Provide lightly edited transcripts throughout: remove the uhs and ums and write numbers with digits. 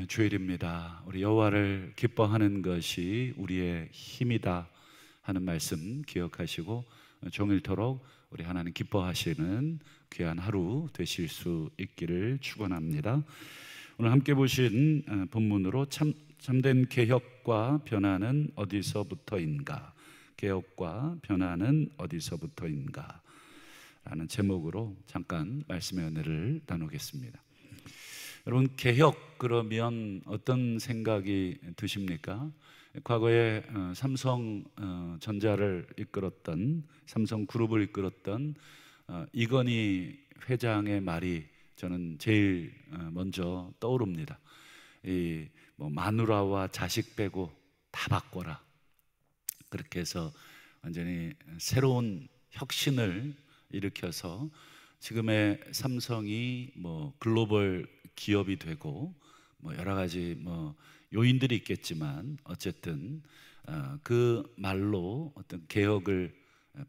주일입니다. 우리 여호와를 기뻐하는 것이 우리의 힘이다 하는 말씀 기억하시고 종일토록 우리 하나님 기뻐하시는 귀한 하루 되실 수 있기를 축원합니다. 오늘 함께 보신 본문으로 참된 개혁과 변화는 어디서부터인가? 개혁과 변화는 어디서부터인가? 라는 제목으로 잠깐 말씀의 은혜를 나누겠습니다. 여러분, 개혁 그러면 어떤 생각이 드십니까? 과거에 삼성전자를 이끌었던, 삼성그룹을 이끌었던 이건희 회장의 말이 저는 제일 먼저 떠오릅니다. 마누라와 자식 빼고 다 바꿔라. 그렇게 해서 완전히 새로운 혁신을 일으켜서 지금의 삼성이 글로벌 기업이 되고 여러 가지 요인들이 있겠지만 어쨌든 그 말로 어떤 개혁을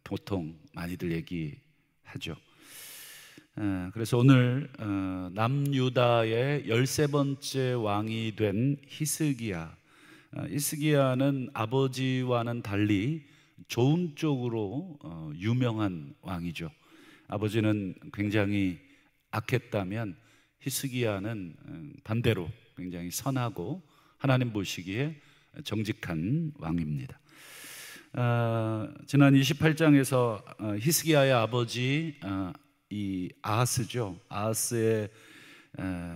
보통 많이들 얘기하죠. 그래서 오늘 남유다의 13번째 왕이 된 히스기야는 아버지와는 달리 좋은 쪽으로 유명한 왕이죠. 아버지는 굉장히 악했다면 히스기야는 반대로 굉장히 선하고 하나님 보시기에 정직한 왕입니다. 지난 28장에서 히스기야의 아버지 이 아하스죠. 아하스의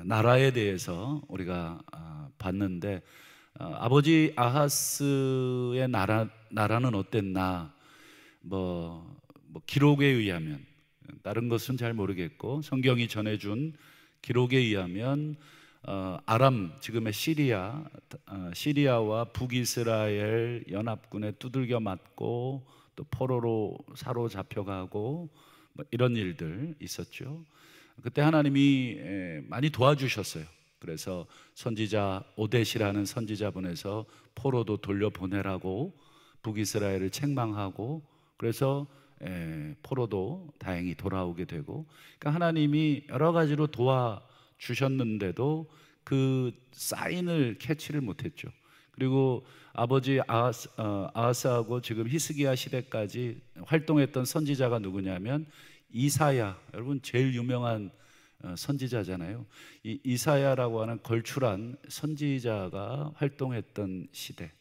나라에 대해서 우리가 봤는데 아버지 아하스의 나라는 어땠나? 기록에 의하면, 다른 것은 잘 모르겠고 성경이 전해준 기록에 의하면 아람, 지금의 시리아와 북이스라엘 연합군에 두들겨 맞고 또 포로로 사로잡혀가고 이런 일들 있었죠. 그때 하나님이 많이 도와주셨어요. 그래서 선지자 오뎃이라는 선지자분에서 포로도 돌려보내라고 북이스라엘을 책망하고, 그래서 포로도 다행히 돌아오게 되고, 그러니까 하나님이 여러 가지로 도와주셨는데도 그 사인을 캐치를 못했죠. 그리고 아버지 아하스하고 지금 히스기야 시대까지 활동했던 선지자가 누구냐면 이사야. 여러분 제일 유명한 선지자잖아요. 이 이사야라고 하는 걸출한 선지자가 활동했던 시대.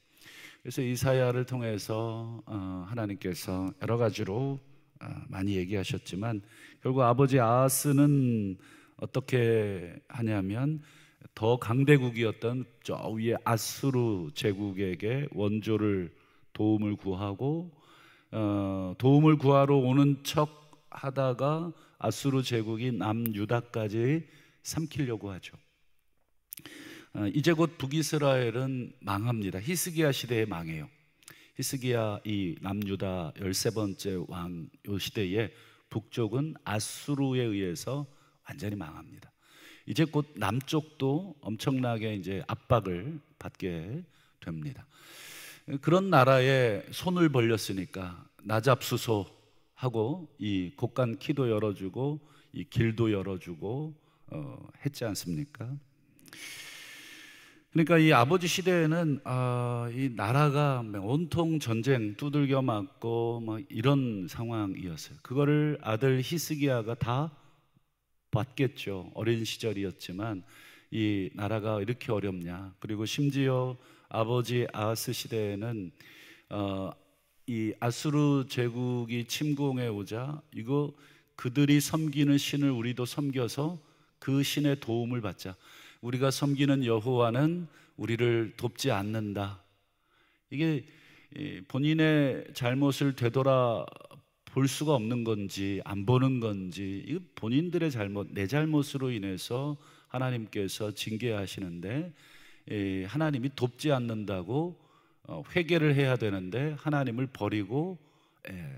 그래서 이사야를 통해서 하나님께서 여러 가지로 많이 얘기하셨지만 결국 아버지 아하스는 어떻게 하냐면 더 강대국이었던 저 위에 아수르 제국에게 원조를 도움을 구하고 도움을 구하러 오는 척 하다가 아수르 제국이 남유다까지 삼키려고 하죠. 이제 곧 북이스라엘은 망합니다. 히스기야 시대에 망해요. 히스기야 이 남유다 13번째 왕 요 시대에 북쪽은 아수르에 의해서 완전히 망합니다. 이제 곧 남쪽도 엄청나게 이제 압박을 받게 됩니다. 그런 나라에 손을 벌렸으니까 나잡수소하고 이 곳간 키도 열어주고 이 길도 열어주고 했지 않습니까? 그러니까 이 아버지 시대에는 이 나라가 온통 전쟁 두들겨 맞고 이런 상황이었어요. 그거를 아들 히스기야가 다 봤겠죠. 어린 시절이었지만 이 나라가 이렇게 어렵냐. 그리고 심지어 아버지 아하스 시대에는 이 아수르 제국이 침공해 오자 이거 그들이 섬기는 신을 우리도 섬겨서 그 신의 도움을 받자. 우리가 섬기는 여호와는 우리를 돕지 않는다. 이게 본인의 잘못을 되돌아 볼 수가 없는 건지 안 보는 건지, 이거 본인들의 잘못, 내 잘못으로 인해서 하나님께서 징계하시는데 하나님이 돕지 않는다고 회개를 해야 되는데 하나님을 버리고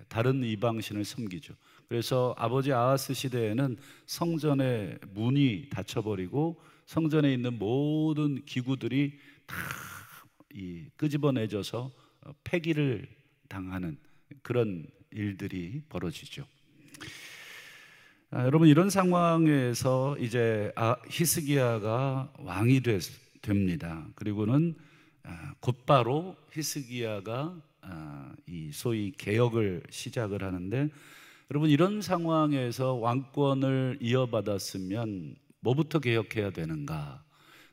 다른 이방신을 섬기죠. 그래서 아버지 아하스 시대에는 성전의 문이 닫혀버리고 성전에 있는 모든 기구들이 다 끄집어내져서 폐기를 당하는 그런 일들이 벌어지죠. 여러분, 이런 상황에서 이제 히스기야가 왕이 됩니다. 그리고는 곧바로 히스기야가 이 소위 개혁을 시작을 하는데, 여러분, 이런 상황에서 왕권을 이어받았으면 뭐부터 개혁해야 되는가?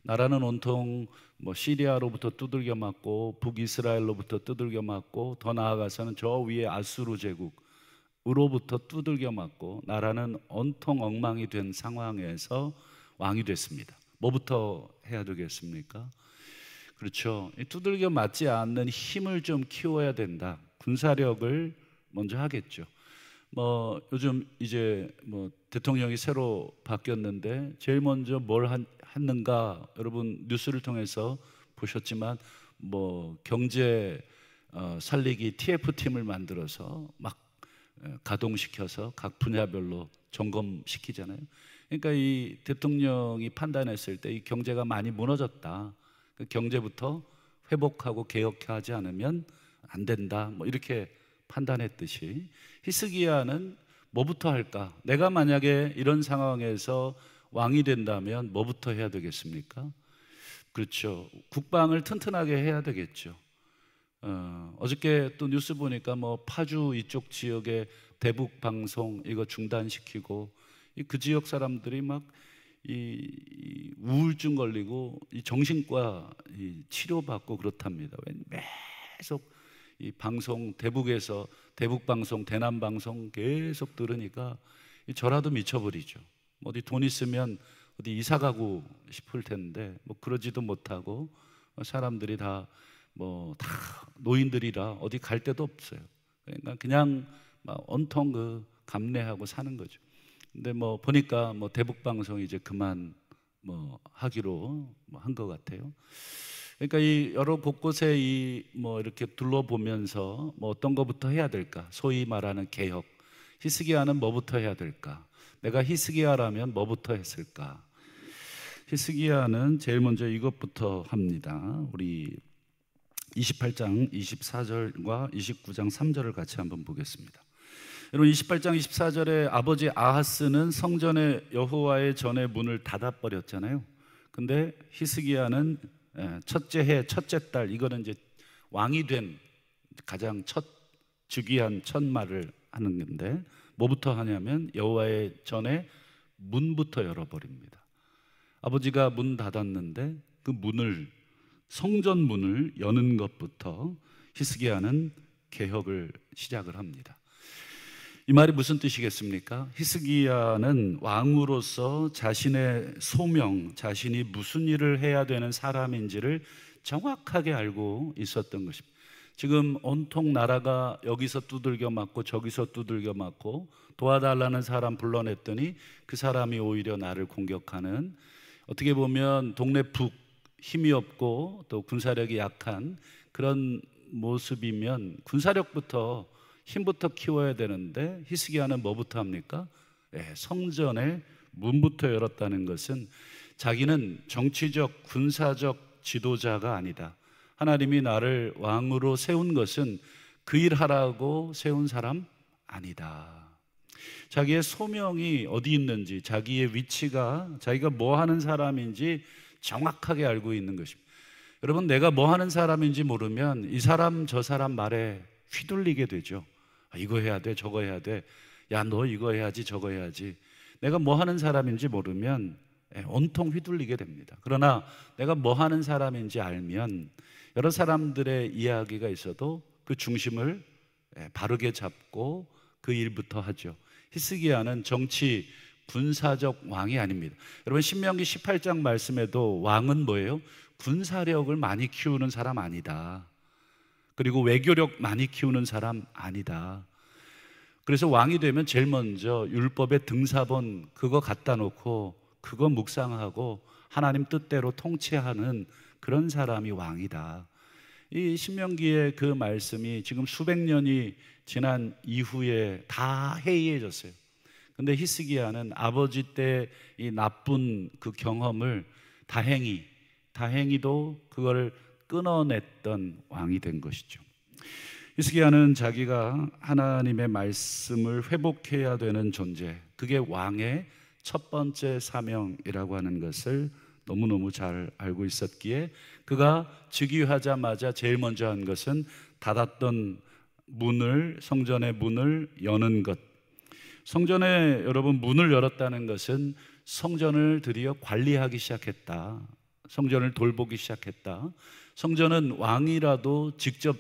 나라는 온통 시리아로부터 두들겨 맞고 북이스라엘로부터 두들겨 맞고 더 나아가서는 저 위에 아수르 제국으로부터 두들겨 맞고 나라는 온통 엉망이 된 상황에서 왕이 됐습니다. 뭐부터 해야 되겠습니까? 그렇죠. 두들겨 맞지 않는 힘을 좀 키워야 된다. 군사력을 먼저 하겠죠. 요즘 이제 대통령이 새로 바뀌었는데 제일 먼저 뭘 했는가, 여러분 뉴스를 통해서 보셨지만 경제 살리기 TF팀을 만들어서 막 가동시켜서 각 분야별로 점검시키잖아요. 그러니까 이 대통령이 판단했을 때 이 경제가 많이 무너졌다, 그 경제부터 회복하고 개혁하지 않으면 안 된다, 이렇게 판단했듯이 히스기야는 뭐부터 할까? 내가 만약에 이런 상황에서 왕이 된다면 뭐부터 해야 되겠습니까? 그렇죠. 국방을 튼튼하게 해야 되겠죠. 어저께 또 뉴스 보니까 파주 이쪽 지역의 대북 방송 이거 중단시키고 그 지역 사람들이 막 이 우울증 걸리고 이 정신과 치료받고 그렇답니다. 계속 이 방송, 대북에서 대북 방송, 대남 방송 계속 들으니까 저라도 미쳐버리죠. 어디 돈 있으면 어디 이사 가고 싶을 텐데 그러지도 못하고 사람들이 다 노인들이라 어디 갈 데도 없어요. 그러니까 그냥 온통 감내하고 사는 거죠. 근데 보니까 대북 방송 이제 그만 하기로 한 것 같아요. 그러니까 이 여러 곳곳에 이렇게 둘러보면서 어떤 것부터 해야 될까? 소위 말하는 개혁. 히스기야는 뭐부터 해야 될까? 내가 히스기야라면 뭐부터 했을까? 히스기야는 제일 먼저 이것부터 합니다. 우리 28장 24절과 29장 3절을 같이 한번 보겠습니다. 여러분, 28장 24절에 아버지 아하스는 성전의 여호와의 전의 문을 닫아버렸잖아요. 근데 히스기야는 첫째 해 첫째 달, 이거는 이제 왕이 된 가장 첫 즉위한 첫 말을 하는 건데 뭐부터 하냐면 여호와의 전의 문부터 열어버립니다. 아버지가 문 닫았는데 그 문을, 성전 문을 여는 것부터 히스기야는 개혁을 시작을 합니다. 이 말이 무슨 뜻이겠습니까? 히스기야는 왕으로서 자신의 소명, 자신이 무슨 일을 해야 되는 사람인지를 정확하게 알고 있었던 것입니다. 지금 온통 나라가 여기서 두들겨 맞고 저기서 두들겨 맞고 도와달라는 사람 불러냈더니 그 사람이 오히려 나를 공격하는, 어떻게 보면 동네 북, 힘이 없고 또 군사력이 약한 그런 모습이면 군사력부터 힘부터 키워야 되는데 히스기야는 뭐부터 합니까? 성전의 문부터 열었다는 것은 자기는 정치적, 군사적 지도자가 아니다. 하나님이 나를 왕으로 세운 것은 그 일하라고 세운 사람 아니다. 자기의 소명이 어디 있는지, 자기의 위치가, 자기가 뭐 하는 사람인지 정확하게 알고 있는 것입니다. 여러분, 내가 뭐 하는 사람인지 모르면 이 사람 저 사람 말에 휘둘리게 되죠. 이거 해야 돼, 저거 해야 돼. 야, 너 이거 해야지, 저거 해야지. 내가 뭐 하는 사람인지 모르면 온통 휘둘리게 됩니다. 그러나 내가 뭐 하는 사람인지 알면 여러 사람들의 이야기가 있어도 그 중심을 바르게 잡고 그 일부터 하죠. 히스기야는 정치, 군사적 왕이 아닙니다. 여러분, 신명기 18장 말씀에도 왕은 뭐예요? 군사력을 많이 키우는 사람 아니다. 그리고 외교력 많이 키우는 사람 아니다. 그래서 왕이 되면 제일 먼저 율법의 등사본 그거 갖다 놓고 그거 묵상하고 하나님 뜻대로 통치하는 그런 사람이 왕이다. 이 신명기의 그 말씀이 지금 수백 년이 지난 이후에 다 해이해졌어요. 근데 히스기야는 아버지 때 이 나쁜 그 경험을 다행히도 그걸 끊어냈던 왕이 된 것이죠. 히스기야는 자기가 하나님의 말씀을 회복해야 되는 존재, 그게 왕의 첫 번째 사명이라고 하는 것을 너무너무 잘 알고 있었기에 그가 즉위하자마자 제일 먼저 한 것은 닫았던 문을, 성전의 문을 여는 것. 성전에 여러분 문을 열었다는 것은 성전을 드디어 관리하기 시작했다. 성전을 돌보기 시작했다. 성전은 왕이라도 직접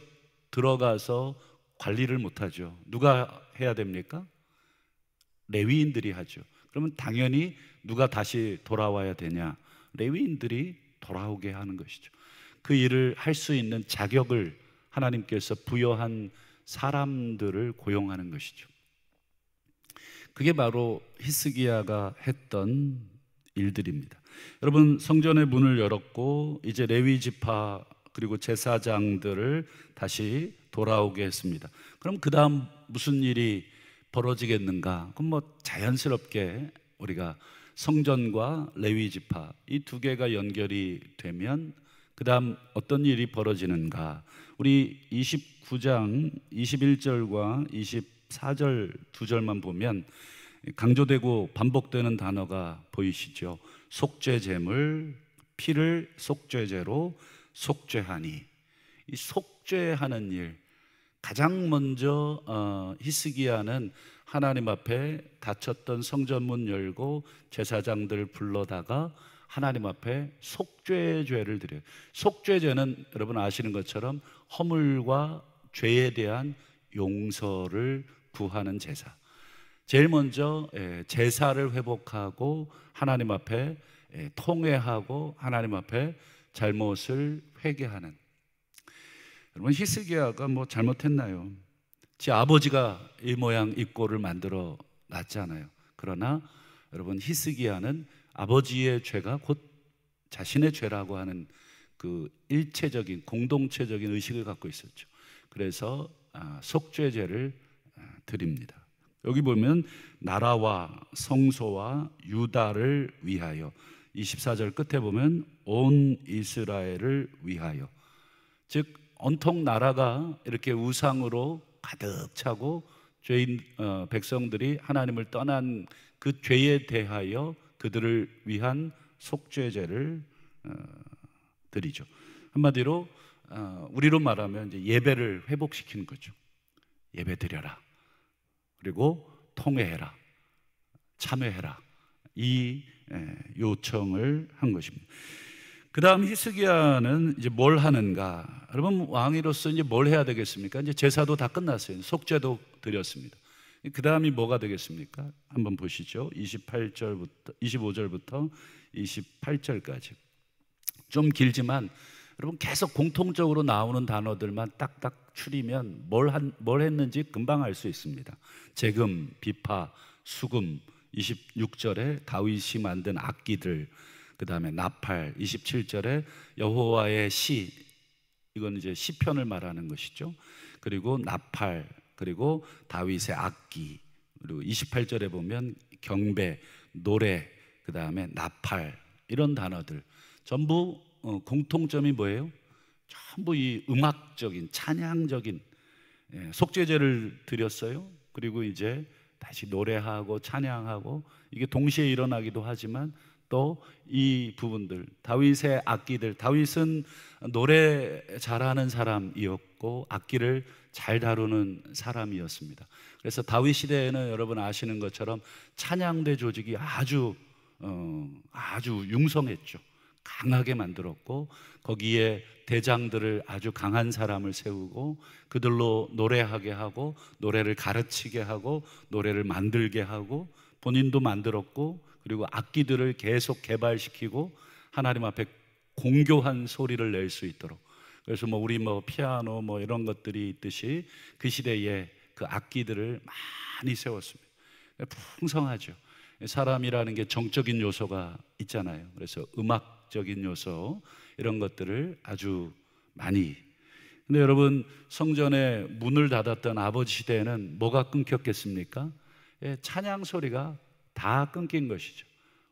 들어가서 관리를 못하죠. 누가 해야 됩니까? 레위인들이 하죠. 그러면 당연히 누가 다시 돌아와야 되냐? 레위인들이 돌아오게 하는 것이죠. 그 일을 할 수 있는 자격을 하나님께서 부여한 사람들을 고용하는 것이죠. 그게 바로 히스기야가 했던 일들입니다. 여러분, 성전의 문을 열었고 이제 레위 지파 그리고 제사장들을 다시 돌아오게 했습니다. 그럼 그 다음 무슨 일이 벌어지겠는가? 그럼 뭐 자연스럽게 우리가 성전과 레위 지파 이 두 개가 연결이 되면 그 다음 어떤 일이 벌어지는가? 우리 29장 21절과 24절 두 절만 보면 강조되고 반복되는 단어가 보이시죠? 속죄제물, 피를 속죄제로 속죄하니. 이 속죄하는 일, 가장 먼저 히스기야는 하나님 앞에 닫혔던 성전문 열고 제사장들 불러다가 하나님 앞에 속죄죄를 드려요. 속죄죄는 여러분 아시는 것처럼 허물과 죄에 대한 용서를 구하는 제사. 제일 먼저 제사를 회복하고 하나님 앞에 통회하고 하나님 앞에 잘못을 회개하는. 여러분, 히스기야가 뭐 잘못했나요? 제 아버지가 이 모양 이 꼴을 만들어 놨잖아요. 그러나 여러분, 히스기야는 아버지의 죄가 곧 자신의 죄라고 하는 그 일체적인 공동체적인 의식을 갖고 있었죠. 그래서 속죄제를 드립니다. 여기 보면 나라와 성소와 유다를 위하여, 24절 끝에 보면 온 이스라엘을 위하여, 즉 온통 나라가 이렇게 우상으로 가득 차고 죄인 백성들이 하나님을 떠난 그 죄에 대하여 그들을 위한 속죄제를 드리죠. 한마디로 우리로 말하면 이제 예배를 회복시키는 거죠. 예배 드려라. 그리고 통회해라. 참회해라. 이 요청을 한 것입니다. 그 다음 히스기야는 이제 뭘 하는가? 여러분, 왕으로서 이제 뭘 해야 되겠습니까? 이제 제사도 다 끝났어요. 속죄도 드렸습니다. 그 다음이 뭐가 되겠습니까? 한번 보시죠. 25절부터 28절까지. 좀 길지만 여러분 계속 공통적으로 나오는 단어들만 딱딱 추리면 뭘 했는지 금방 알 수 있습니다. 제금, 비파, 수금, 26절에 다윗이 만든 악기들, 그 다음에 나팔, 27절에 여호와의 시, 이건 이제 시편을 말하는 것이죠. 그리고 나팔, 그리고 다윗의 악기, 그리고 28절에 보면 경배, 노래, 그 다음에 나팔, 이런 단어들 전부 공통점이 뭐예요? 전부 이 음악적인, 찬양적인 속죄제를 드렸어요. 그리고 이제 다시 노래하고 찬양하고, 이게 동시에 일어나기도 하지만 또 이 부분들, 다윗의 악기들, 다윗은 노래 잘하는 사람이었고 악기를 잘 다루는 사람이었습니다. 그래서 다윗 시대에는 여러분 아시는 것처럼 찬양대 조직이 아주 융성했죠. 강하게 만들었고 거기에 대장들을 아주 강한 사람을 세우고 그들로 노래하게 하고 노래를 가르치게 하고 노래를 만들게 하고 본인도 만들었고, 그리고 악기들을 계속 개발시키고 하나님 앞에 공교한 소리를 낼 수 있도록. 그래서 우리 피아노 이런 것들이 있듯이 그 시대에 그 악기들을 많이 세웠습니다. 풍성하죠. 사람이라는 게 정적인 요소가 있잖아요. 그래서 음악적인 요소, 이런 것들을 아주 많이. 근데 여러분, 성전에 문을 닫았던 아버지 시대에는 뭐가 끊겼겠습니까? 찬양 소리가 다 끊긴 것이죠.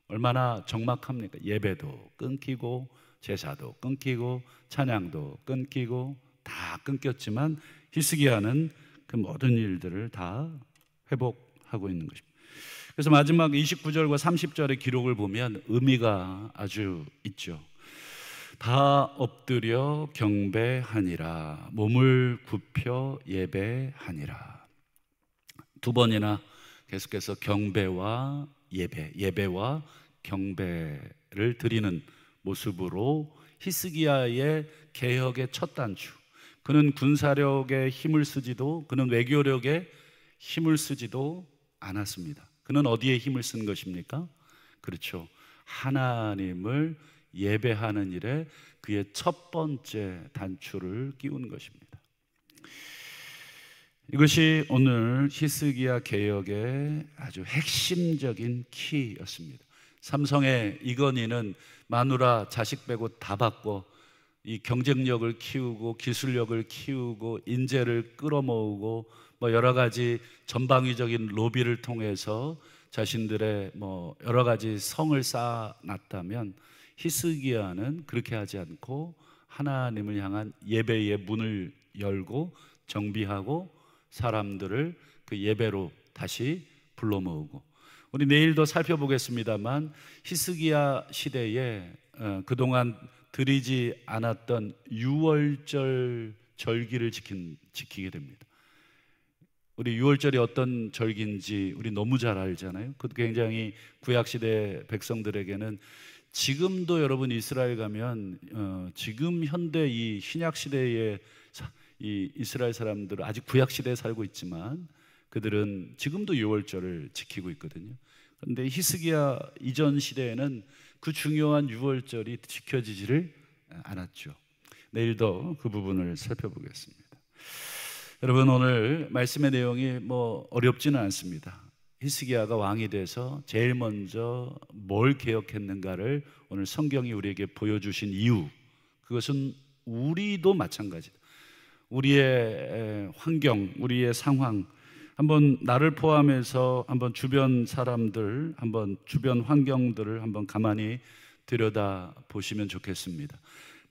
얼마나 적막합니까? 예배도 끊기고 제사도 끊기고 찬양도 끊기고 다 끊겼지만 히스기야는 그 모든 일들을 다 회복하고 있는 것입니다. 그래서 마지막 29절과 30절의 기록을 보면 의미가 아주 있죠. 다 엎드려 경배하니라, 몸을 굽혀 예배하니라. 두 번이나 계속해서 경배와 예배와 경배를 드리는 모습으로 히스기야의 개혁의 첫 단추, 그는 군사력에 힘을 쓰지도, 그는 외교력에 힘을 쓰지도 않았습니다. 그는 어디에 힘을 쓴 것입니까? 그렇죠, 하나님을 예배하는 일에 그의 첫 번째 단추를 끼운 것입니다. 이것이 오늘 히스기야 개혁의 아주 핵심적인 키였습니다. 삼성의 이건희는 마누라 자식 빼고 다 바꿔 이 경쟁력을 키우고 기술력을 키우고 인재를 끌어모으고 여러 가지 전방위적인 로비를 통해서 자신들의 여러 가지 성을 쌓아놨다면, 히스기야는 그렇게 하지 않고 하나님을 향한 예배의 문을 열고 정비하고 사람들을 그 예배로 다시 불러 모으고, 우리 내일도 살펴보겠습니다만 히스기야 시대에 그동안 드리지 않았던 유월절 절기를 지키게 됩니다. 우리 유월절이 어떤 절기인지 우리 너무 잘 알잖아요. 그것도 굉장히 구약시대 백성들에게는, 지금도 여러분 이스라엘 가면 지금 현대 이 신약시대의 이 이스라엘 사람들은 아직 구약시대에 살고 있지만 그들은 지금도 유월절을 지키고 있거든요. 그런데 히스기야 이전 시대에는 그 중요한 유월절이 지켜지지를 않았죠. 내일도 그 부분을 살펴보겠습니다. 여러분, 오늘 말씀의 내용이 어렵지는 않습니다. 히스기야가 왕이 돼서 제일 먼저 뭘 개혁했는가를 오늘 성경이 우리에게 보여주신 이유, 그것은 우리도 마찬가지다. 우리의 환경, 우리의 상황, 한번 나를 포함해서 한번 주변 사람들, 한번 주변 환경들을 한번 가만히 들여다 보시면 좋겠습니다.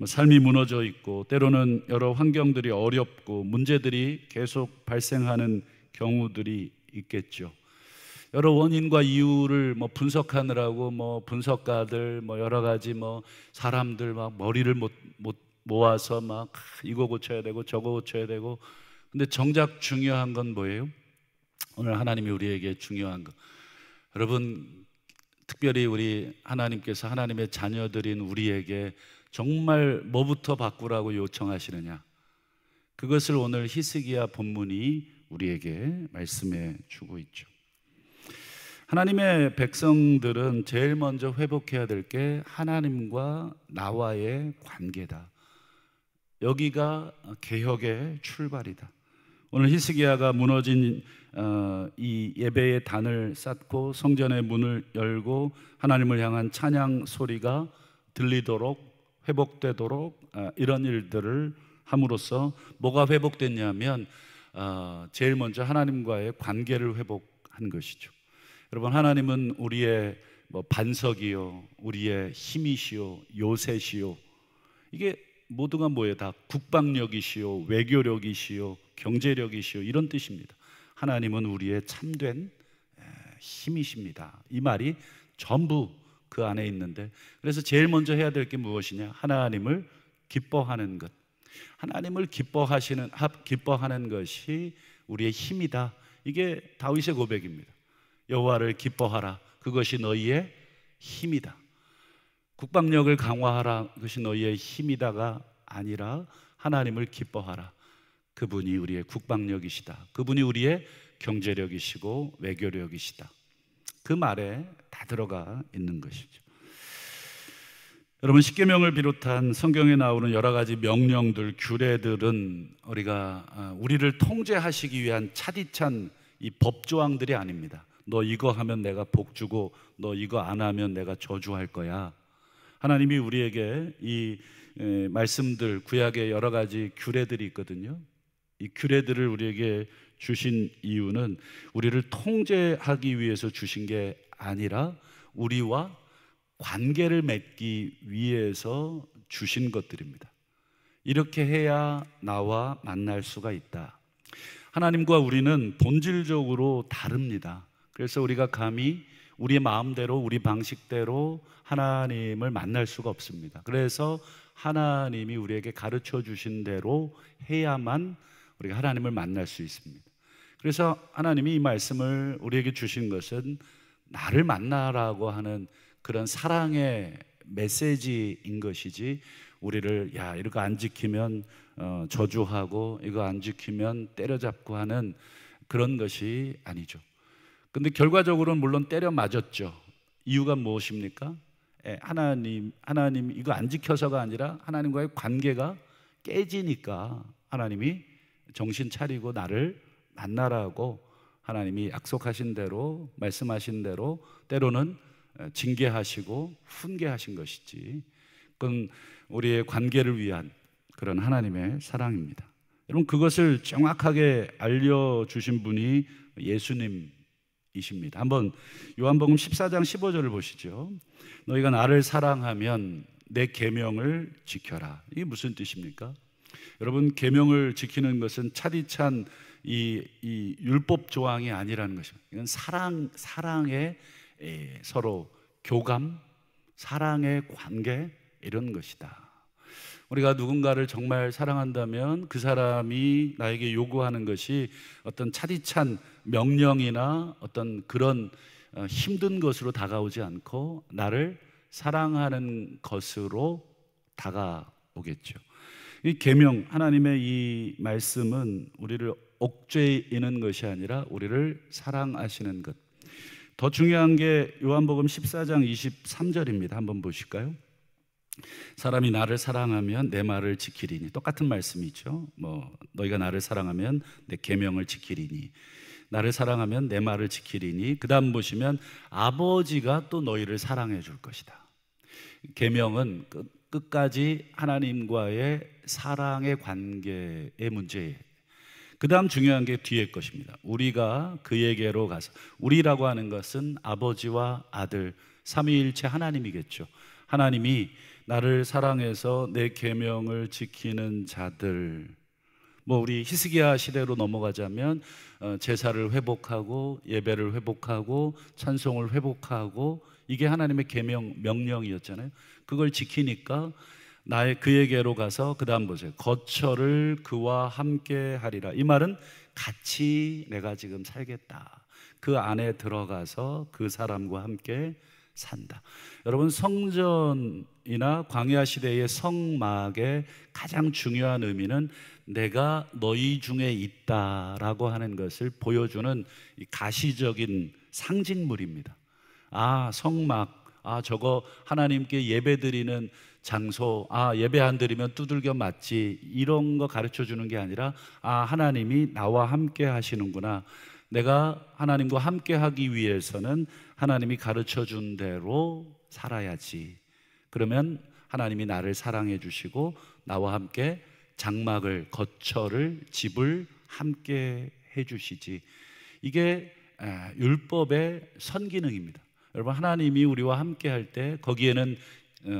삶이 무너져 있고 때로는 여러 환경들이 어렵고 문제들이 계속 발생하는 경우들이 있겠죠. 여러 원인과 이유를 분석하느라고 분석가들 여러 가지 사람들 머리를 못 모아서 이거 고쳐야 되고 저거 고쳐야 되고, 근데 정작 중요한 건 뭐예요? 오늘 하나님이 우리에게 중요한 것, 여러분, 특별히 우리 하나님께서 하나님의 자녀들인 우리에게 정말 뭐부터 바꾸라고 요청하시느냐, 그것을 오늘 히스기야 본문이 우리에게 말씀해 주고 있죠. 하나님의 백성들은 제일 먼저 회복해야 될 게 하나님과 나와의 관계다. 여기가 개혁의 출발이다. 오늘 히스기야가 무너진 이 예배의 단을 쌓고 성전의 문을 열고 하나님을 향한 찬양 소리가 들리도록 회복되도록 이런 일들을 함으로써 뭐가 회복됐냐면 제일 먼저 하나님과의 관계를 회복한 것이죠. 여러분, 하나님은 우리의 반석이요, 우리의 힘이시요, 요새시요, 이게 모두가 뭐예요? 다 국방력이시요, 외교력이시요, 경제력이시요, 이런 뜻입니다. 하나님은 우리의 참된 힘이십니다. 이 말이 전부 그 안에 있는데, 그래서 제일 먼저 해야 될 게 무엇이냐? 하나님을 기뻐하는 것. 하나님을 기뻐하는 것이 우리의 힘이다. 이게 다윗의 고백입니다. 여호와를 기뻐하라, 그것이 너희의 힘이다. 국방력을 강화하라, 그것이 너희의 힘이다가 아니라 하나님을 기뻐하라, 그분이 우리의 국방력이시다. 그분이 우리의 경제력이시고 외교력이시다. 그 말에 다 들어가 있는 것이죠. 여러분, 십계명을 비롯한 성경에 나오는 여러 가지 명령들, 규례들은 우리를 통제하시기 위한 차디찬 이 법조항들이 아닙니다. 너 이거 하면 내가 복 주고 너 이거 안 하면 내가 저주할 거야. 하나님이 우리에게 이 말씀들, 구약의 여러 가지 규례들이 있거든요. 이 규례들을 우리에게 주신 이유는 우리를 통제하기 위해서 주신 게 아니라 우리와 관계를 맺기 위해서 주신 것들입니다. 이렇게 해야 나와 만날 수가 있다. 하나님과 우리는 본질적으로 다릅니다. 그래서 우리가 감히 우리의 마음대로 우리 방식대로 하나님을 만날 수가 없습니다. 그래서 하나님이 우리에게 가르쳐 주신 대로 해야만 우리가 하나님을 만날 수 있습니다. 그래서 하나님이 이 말씀을 우리에게 주신 것은 나를 만나라고 하는 그런 사랑의 메시지인 것이지, 우리를 야 이거 안 지키면 저주하고 이거 안 지키면 때려잡고 하는 그런 것이 아니죠. 근데 결과적으로는 물론 때려 맞았죠. 이유가 무엇입니까? 하나님 이거 안 지켜서가 아니라 하나님과의 관계가 깨지니까 하나님이 정신 차리고 나를 만나라고 하나님이 약속하신 대로, 말씀하신 대로 때로는 징계하시고 훈계하신 것이지, 그건 우리의 관계를 위한 그런 하나님의 사랑입니다. 여러분, 그것을 정확하게 알려주신 분이 예수님이십니다. 한번 요한복음 14장 15절을 보시죠. 너희가 나를 사랑하면 내 계명을 지켜라. 이게 무슨 뜻입니까? 여러분, 계명을 지키는 것은 차디찬 이 율법 조항이 아니라는 것입니다. 이건 사랑의 서로 교감, 사랑의 관계, 이런 것이다. 우리가 누군가를 정말 사랑한다면 그 사람이 나에게 요구하는 것이 어떤 차디찬 명령이나 어떤 그런 힘든 것으로 다가오지 않고 나를 사랑하는 것으로 다가오겠죠. 이 계명, 하나님의 이 말씀은 우리를 옥죄이는 것이 아니라 우리를 사랑하시는 것. 더 중요한 게 요한복음 14장 23절입니다. 한번 보실까요? 사람이 나를 사랑하면 내 말을 지키리니. 똑같은 말씀이죠. 너희가 나를 사랑하면 내 계명을 지키리니, 나를 사랑하면 내 말을 지키리니. 그 다음 보시면 아버지가 또 너희를 사랑해 줄 것이다. 계명은 끝까지 하나님과의 사랑의 관계의 문제예요. 그 다음 중요한 게 뒤에 것입니다. 우리가 그에게로 가서, 우리라고 하는 것은 아버지와 아들 삼위일체 하나님이겠죠. 하나님이 나를 사랑해서 내 계명을 지키는 자들, 우리 히스기야 시대로 넘어가자면 제사를 회복하고 예배를 회복하고 찬송을 회복하고, 이게 하나님의 계명 명령이었잖아요. 그걸 지키니까 그에게로 가서, 그 다음 보세요. 거처를 그와 함께 하리라. 이 말은 같이 내가 지금 살겠다. 그 안에 들어가서 그 사람과 함께 산다. 여러분, 성전이나 광야 시대의 성막의 가장 중요한 의미는 내가 너희 중에 있다라고 하는 것을 보여주는 이 가시적인 상징물입니다. 성막, 저거 하나님께 예배드리는 장소, 예배 안 드리면 두들겨 맞지, 이런 거 가르쳐 주는 게 아니라 하나님이 나와 함께 하시는구나. 내가 하나님과 함께 하기 위해서는 하나님이 가르쳐 준 대로 살아야지. 그러면 하나님이 나를 사랑해 주시고 나와 함께 장막을, 거처를, 집을 함께 해 주시지. 이게 율법의 선기능입니다. 여러분, 하나님이 우리와 함께 할 때 거기에는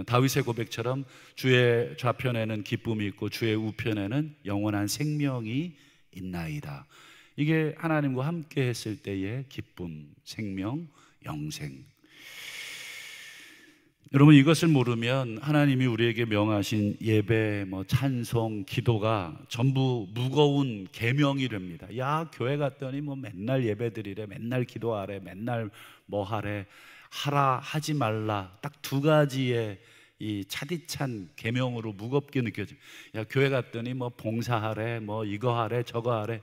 다윗의 고백처럼 주의 좌편에는 기쁨이 있고 주의 우편에는 영원한 생명이 있나이다. 이게 하나님과 함께 했을 때의 기쁨, 생명, 영생. 여러분, 이것을 모르면 하나님이 우리에게 명하신 예배, 찬송, 기도가 전부 무거운 계명이 됩니다. 교회 갔더니 맨날 예배 드리래, 맨날 기도하래, 맨날 하래, 하라 하지 말라, 딱 두 가지의 이 차디찬 계명으로 무겁게 느껴집니다. 교회 갔더니 봉사하래, 이거 하래, 저거 하래.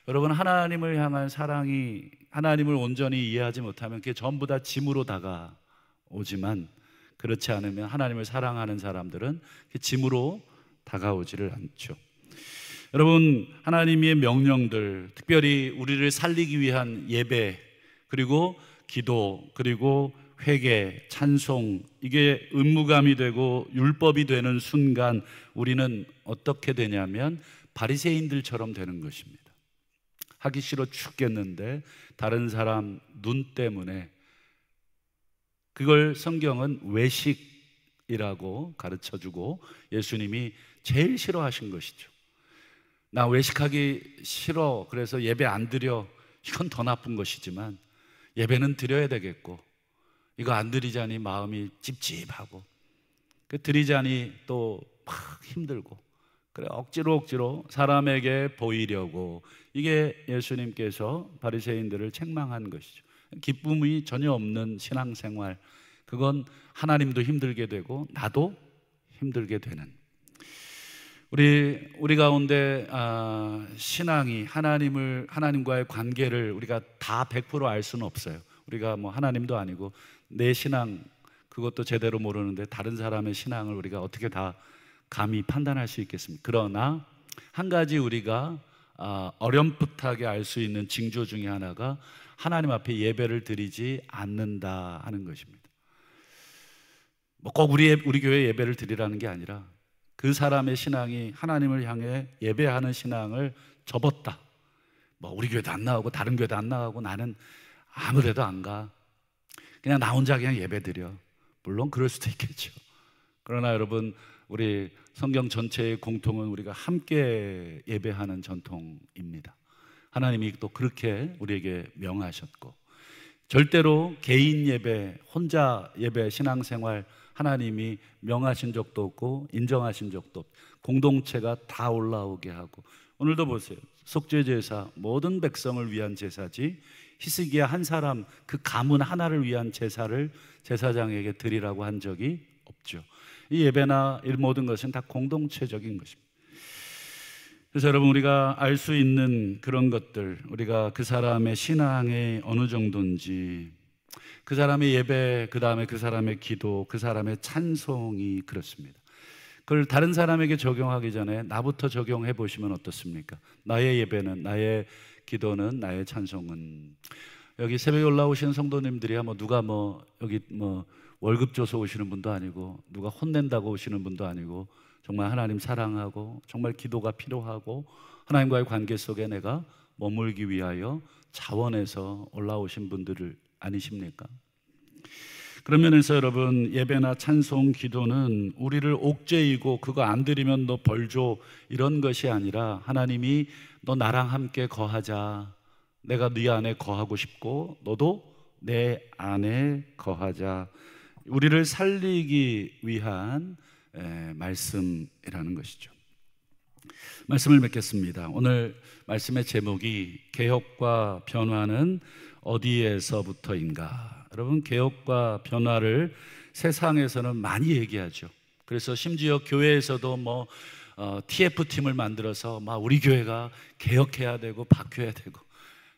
여러분, 하나님을 향한 사랑이, 하나님을 온전히 이해하지 못하면 그게 전부 다 짐으로 다가오지만, 그렇지 않으면 하나님을 사랑하는 사람들은 짐으로 다가오지를 않죠. 여러분, 하나님의 명령들, 특별히 우리를 살리기 위한 예배, 그리고 기도, 그리고 회개, 찬송, 이게 의무감이 되고 율법이 되는 순간 우리는 어떻게 되냐면 바리새인들처럼 되는 것입니다. 하기 싫어 죽겠는데 다른 사람 눈 때문에, 그걸 성경은 외식, 외식이라고 가르쳐주고 예수님이 제일 싫어하신 것이죠. 나 외식하기 싫어, 그래서 예배 안 드려, 이건 더 나쁜 것이지만 예배는 드려야 되겠고, 이거 안 드리자니 마음이 찝찝하고, 드리자니 또 막 힘들고, 그래 억지로 사람에게 보이려고, 이게 예수님께서 바리새인들을 책망한 것이죠. 기쁨이 전혀 없는 신앙생활, 그건 하나님도 힘들게 되고 나도 힘들게 되는, 우리 가운데 신앙이 하나님과의 관계를 우리가 다 100% 알 수는 없어요. 우리가 뭐 하나님도 아니고 내 신앙 그것도 제대로 모르는데 다른 사람의 신앙을 우리가 어떻게 다 감히 판단할 수 있겠습니까? 그러나 한 가지 우리가 어렴풋하게 알 수 있는 징조 중에 하나가 하나님 앞에 예배를 드리지 않는다 하는 것입니다. 뭐 꼭 우리 교회 예배를 드리라는 게 아니라 그 사람의 신앙이 하나님을 향해 예배하는 신앙을 접었다. 뭐 우리 교회도 안 나가고 다른 교회도 안 나가고 나는 아무 데도 안 가, 그냥 나 혼자 그냥 예배 드려. 물론 그럴 수도 있겠죠. 그러나 여러분, 우리 성경 전체의 공통은 우리가 함께 예배하는 전통입니다. 하나님이 또 그렇게 우리에게 명하셨고, 절대로 개인 예배, 혼자 예배, 신앙생활 하나님이 명하신 적도 없고 인정하신 적도 없고, 공동체가 다 올라오게 하고, 오늘도 보세요. 속죄제사, 모든 백성을 위한 제사지 히스기야 한 사람, 그 가문 하나를 위한 제사를 제사장에게 드리라고 한 적이 없죠. 이 예배나 이 모든 것은 다 공동체적인 것입니다. 그래서 여러분, 우리가 알 수 있는 그런 것들, 우리가 그 사람의 신앙이 어느 정도인지, 그 사람의 예배, 그 다음에 그 사람의 기도, 그 사람의 찬송이 그렇습니다. 그걸 다른 사람에게 적용하기 전에 나부터 적용해 보시면 어떻습니까? 나의 예배는, 나의 기도는, 나의 찬송은. 여기 새벽에 올라오시는 성도님들이야 누가 여기 월급 줘서 오시는 분도 아니고, 누가 혼낸다고 오시는 분도 아니고, 정말 하나님 사랑하고 정말 기도가 필요하고 하나님과의 관계 속에 내가 머물기 위하여 자원해서 올라오신 분들 아니십니까? 그런 면에서 여러분, 예배나 찬송, 기도는 우리를 옥죄이고 그거 안 드리면 너 벌 줘 이런 것이 아니라, 하나님이 너 나랑 함께 거하자, 내가 네 안에 거하고 싶고 너도 내 안에 거하자, 우리를 살리기 위한 말씀이라는 것이죠. 말씀을 맺겠습니다. 오늘 말씀의 제목이 개혁과 변화는 어디에서부터인가. 여러분, 개혁과 변화를 세상에서는 많이 얘기하죠. 그래서 심지어 교회에서도 TF팀을 만들어서 우리 교회가 개혁해야 되고 바뀌어야 되고.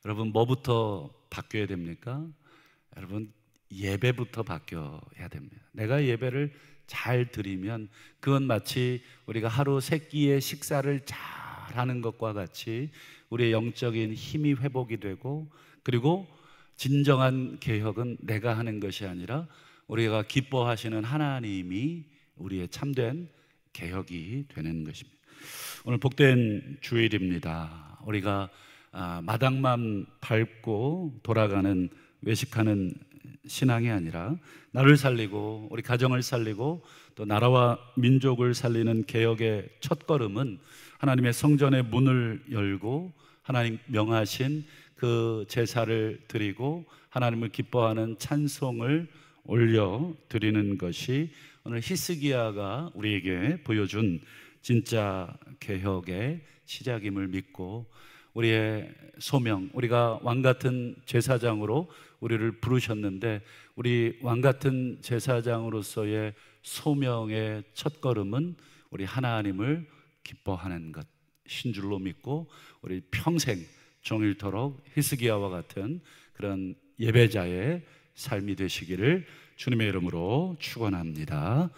여러분, 뭐부터 바뀌어야 됩니까? 여러분, 예배부터 바뀌어야 됩니다. 내가 예배를 잘 드리면 그건 마치 우리가 하루 세 끼의 식사를 잘 하는 것과 같이 우리의 영적인 힘이 회복이 되고, 그리고 진정한 개혁은 내가 하는 것이 아니라 우리가 기뻐하시는 하나님이 우리의 참된 개혁이 되는 것입니다. 오늘 복된 주일입니다. 우리가 마당만 밟고 돌아가는, 외식하는 신앙이 아니라 나를 살리고 우리 가정을 살리고 또 나라와 민족을 살리는 개혁의 첫걸음은 하나님의 성전의 문을 열고 하나님 명하신 그 제사를 드리고 하나님을 기뻐하는 찬송을 올려 드리는 것이 오늘 히스기야가 우리에게 보여준 진짜 개혁의 시작임을 믿고, 우리의 소명, 우리가 왕같은 제사장으로 우리를 부르셨는데, 우리 왕같은 제사장으로서의 소명의 첫걸음은 우리 하나님을 기뻐하는 것인 줄로 믿고, 우리 평생 종일토록 히스기야와 같은 그런 예배자의 삶이 되시기를 주님의 이름으로 축원합니다.